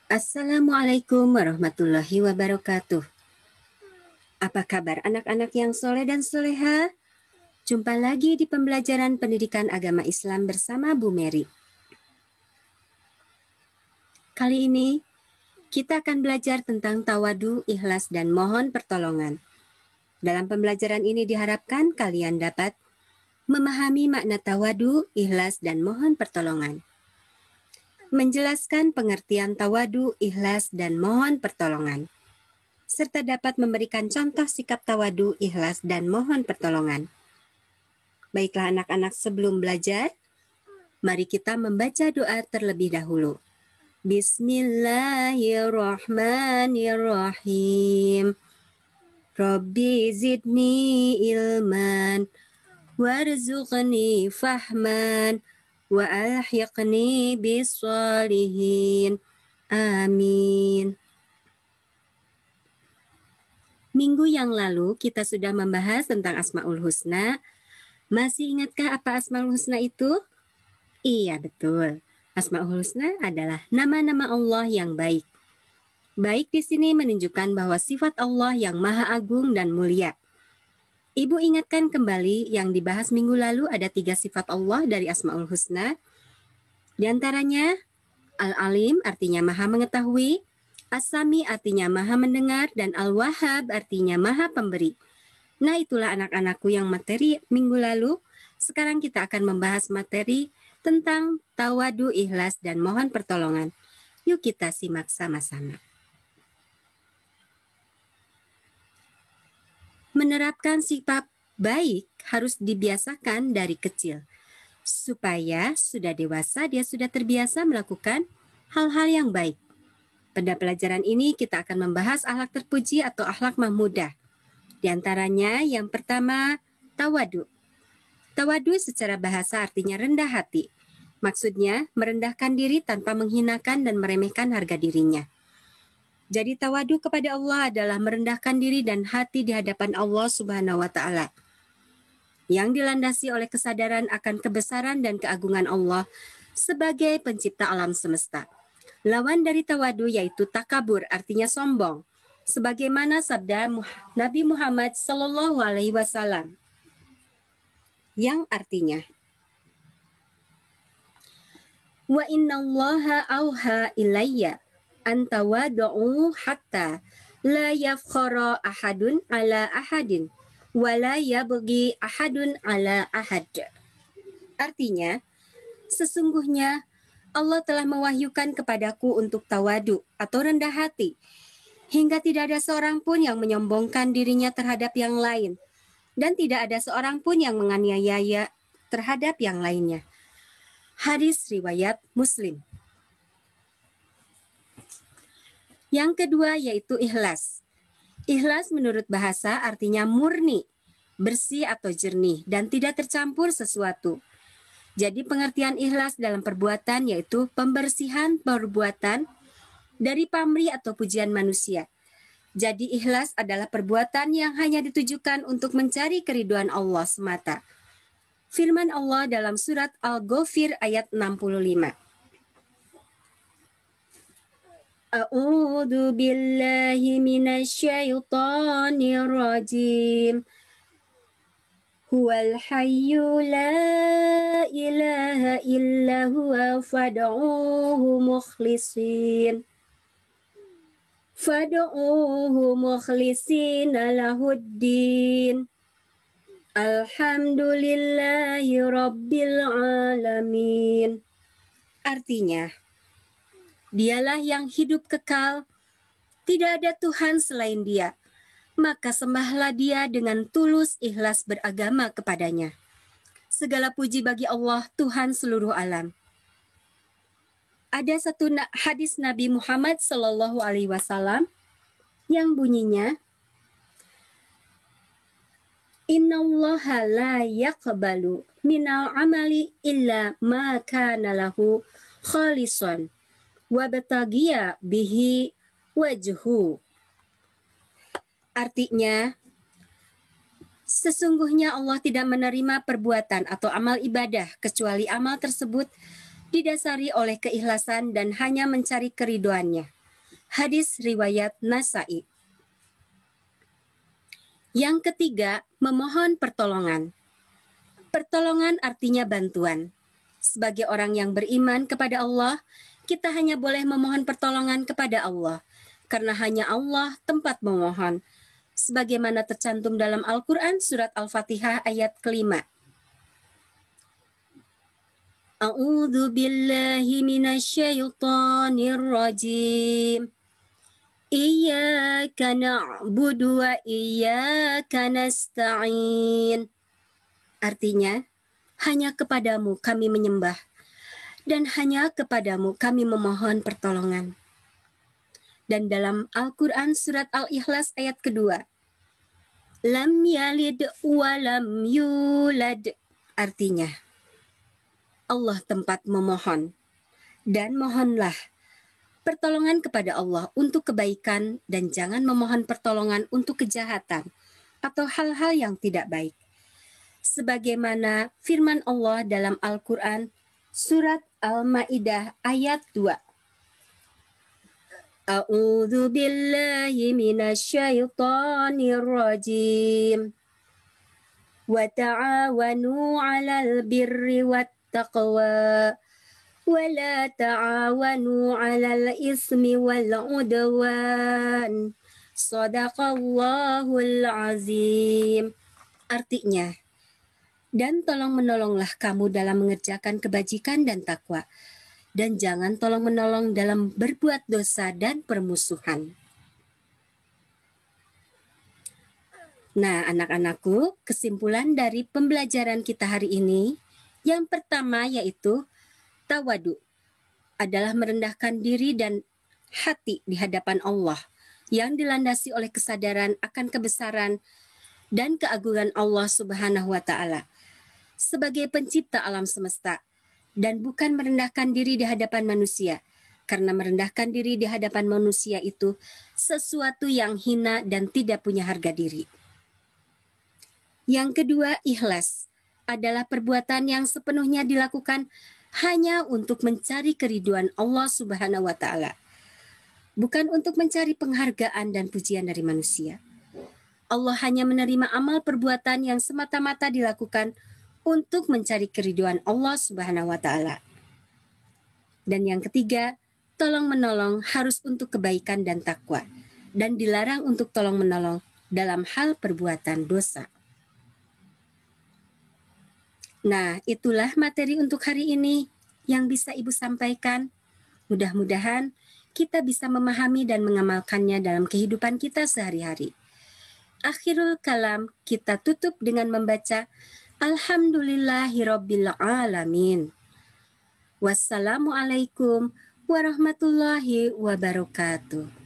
Assalamualaikum warahmatullahi wabarakatuh. Apa kabar anak-anak yang soleh dan soleha? Jumpa lagi di pembelajaran pendidikan agama Islam bersama Bu Mary. Kali ini kita akan belajar tentang tawadu, ikhlas, dan mohon pertolongan. Dalam pembelajaran ini diharapkan kalian dapat memahami makna tawadu, ikhlas, dan mohon pertolongan. Menjelaskan pengertian tawadu, ikhlas, dan mohon pertolongan, serta dapat memberikan contoh sikap tawadu, ikhlas, dan mohon pertolongan. Baiklah anak-anak, sebelum belajar, mari kita membaca doa terlebih dahulu. Bismillahirrahmanirrahim. Rabbi zidni ilman, warzuqni fahman, wa alhiqni bis-shalihin. Amin. Minggu yang lalu kita sudah membahas tentang Asmaul Husna. Masih ingatkah apa Asmaul Husna itu? Iya, betul. Asmaul Husna adalah nama-nama Allah yang baik. Baik di sini menunjukkan bahwa sifat Allah yang maha agung dan mulia. Ibu ingatkan kembali yang dibahas minggu lalu ada 3 sifat Allah dari Asmaul Husna. Di antaranya Al-Alim artinya maha mengetahui, As-Sami artinya maha mendengar, dan Al-Wahhab artinya maha pemberi. Nah, itulah anak-anakku yang materi minggu lalu. Sekarang kita akan membahas materi tentang tawadu, ikhlas, dan mohon pertolongan. Yuk kita simak sama-sama. Menerapkan sifat baik harus dibiasakan dari kecil, supaya sudah dewasa dia sudah terbiasa melakukan hal-hal yang baik. Pada pelajaran ini kita akan membahas akhlak terpuji atau akhlak mahmudah. Di antaranya yang pertama, tawadu. Tawadu secara bahasa artinya rendah hati. Maksudnya merendahkan diri tanpa menghinakan dan meremehkan harga dirinya. Jadi tawadu kepada Allah adalah merendahkan diri dan hati di hadapan Allah Subhanahu wa Ta'ala, yang dilandasi oleh kesadaran akan kebesaran dan keagungan Allah sebagai pencipta alam semesta. Lawan dari tawadu yaitu takabur, artinya sombong. Sebagaimana sabda Nabi Muhammad Sallallahu Alaihi Wasallam, yang artinya, Wa innallaha auha ilayya antawadu'u hatta la yafkhara ahadun ala ahadin wa la yabghi ahadun ala ahad. Artinya, sesungguhnya Allah telah mewahyukan kepadaku untuk tawadu atau rendah hati, hingga tidak ada seorang pun yang menyombongkan dirinya terhadap yang lain, dan tidak ada seorang pun yang menganiaya terhadap yang lainnya. Hadis riwayat Muslim. Yang kedua yaitu ikhlas. Ikhlas menurut bahasa artinya murni, bersih atau jernih, dan tidak tercampur sesuatu. Jadi pengertian ikhlas dalam perbuatan yaitu pembersihan perbuatan dari pamrih atau pujian manusia. Jadi ikhlas adalah perbuatan yang hanya ditujukan untuk mencari keridhaan Allah semata. Firman Allah dalam surat Al-Ghafir ayat 65. A'udzu billahi minasyaitonir rajim. Huwal hayyu la ilaha illa huwa fad'uhu mukhlisin. Fad'uhu mukhlisina lahuddin. Alhamdulillahi rabbil alamin. Artinya, dialah yang hidup kekal, tidak ada Tuhan selain Dia. Maka sembahlah Dia dengan tulus ikhlas beragama kepadanya. Segala puji bagi Allah, Tuhan seluruh alam. Ada satu hadis Nabi Muhammad Sallallahu Alaihi Wasallam yang bunyinya, Innallaha la yaqbalu minal amali illa ma kana lahu khalisan wa batagiya bihi wajhu. Artinya, sesungguhnya Allah tidak menerima perbuatan atau amal ibadah kecuali amal tersebut didasari oleh keikhlasan dan hanya mencari keridhoannya. Hadis riwayat Nasa'i. Yang ketiga, memohon pertolongan. Pertolongan artinya bantuan. Sebagai orang yang beriman kepada Allah, kita hanya boleh memohon pertolongan kepada Allah, karena hanya Allah tempat memohon. Sebagaimana tercantum dalam Al-Quran surat Al-Fatihah ayat kelima. A'udzu billahi minasyaitonir rajim. Iyyaka na'budu wa iyyaka nasta'in. Artinya, hanya kepadamu kami menyembah, dan hanya kepadamu kami memohon pertolongan. Dan dalam Al-Quran surat Al-Ikhlas ayat kedua, lam yalid wa lam yulad. Artinya, Allah tempat memohon, dan mohonlah pertolongan kepada Allah untuk kebaikan dan jangan memohon pertolongan untuk kejahatan atau hal-hal yang tidak baik. Sebagaimana firman Allah dalam Al-Quran surat Al-Ma'idah ayat 2. A'udzu billahi minasyaitonir rajim. Wa ta'awanu 'alal birri wat taqwa wa la ta'awanu 'alal ismi wal 'udwan. Shadaqallahul azim. Artinya, dan tolong menolonglah kamu dalam mengerjakan kebajikan dan takwa, dan jangan tolong menolong dalam berbuat dosa dan permusuhan. Nah, anak-anakku, kesimpulan dari pembelajaran kita hari ini, yang pertama yaitu tawadu adalah merendahkan diri dan hati di hadapan Allah yang dilandasi oleh kesadaran akan kebesaran dan keagungan Allah Subhanahu wa Ta'ala sebagai pencipta alam semesta, dan bukan merendahkan diri di hadapan manusia, karena merendahkan diri di hadapan manusia itu sesuatu yang hina dan tidak punya harga diri. Yang kedua, ikhlas adalah perbuatan yang sepenuhnya dilakukan hanya untuk mencari keriduan Allah Subhanahu wa Ta'ala, bukan untuk mencari penghargaan dan pujian dari manusia. Allah hanya menerima amal perbuatan yang semata-mata dilakukan untuk mencari keriduan Allah Subhanahu wa Ta'ala. Dan yang ketiga, tolong-menolong harus untuk kebaikan dan takwa, dan dilarang untuk tolong-menolong dalam hal perbuatan dosa. Nah, itulah materi untuk hari ini yang bisa Ibu sampaikan. Mudah-mudahan kita bisa memahami dan mengamalkannya dalam kehidupan kita sehari-hari. Akhirul kalam, kita tutup dengan membaca Alhamdulillahirabbil alamin. Wassalamualaikum warahmatullahi wabarakatuh.